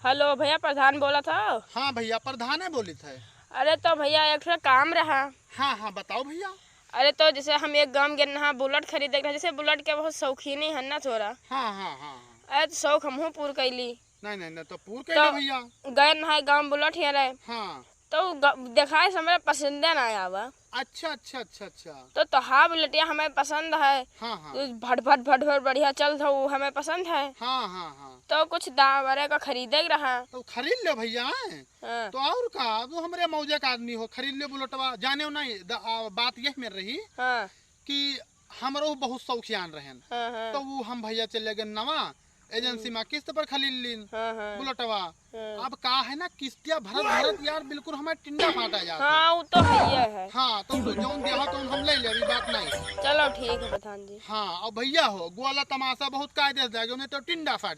Hello भैया, प्रधान बोला था। हाँ भैया, प्रधान है बोली थे। अरे तो भैया एक ठो काम रहा। हाँ हाँ बताओ भैया। अरे तो जैसे हम एक गांव गए ना, बुलेट खरीदे के, जैसे बुलेट के बहुत शौकीनी है ना थोड़ा। हाँ हाँ हाँ हाँ। अरे तो शौक हमहू पूर कैली। नहीं नहीं नहीं, तो पूर तो कैले भैया। गए ना गांव बुलेट ही रहे। हाँ। तो देखा है हमारे पसंद ना आया। अच्छा अच्छा अच्छा अच्छा। तो तोहा बुलेटिया हमें पसंद है। हाँ हाँ तो भट भट भट भट बढ़िया चल था, वो हमें पसंद है। हाँ हाँ हाँ। तो कुछ दाम वारे का खरीदे रहा। तो खरीद लो भैया। हाँ तो और का, वो हमारे मौजे का आदमी हो, खरीद लो बुलेटवा। जाने हो नहीं, बात यह में रही हाँ कि हमरो बहुत शौकियान रहन। हाँ हाँ तो वो हम भैया चले गए नवा एजेंसी में, किस्त पर खरीद लीन हाँ हाँ बुलेटवा। हाँ। अब का है ना, किस्तिया भरत भरत यार बिल्कुल हमारे टिंडा फाटा जाता है। हाँ वो तो है। हाँ तो तू जौन दिया तो हम ले ले, अभी बात नहीं। चलो ठीक है प्रधान जी। हाँ और भैया हो, गोला तमाशा बहुत कायदे से जाएगा, नहीं तो टिंडा फाट।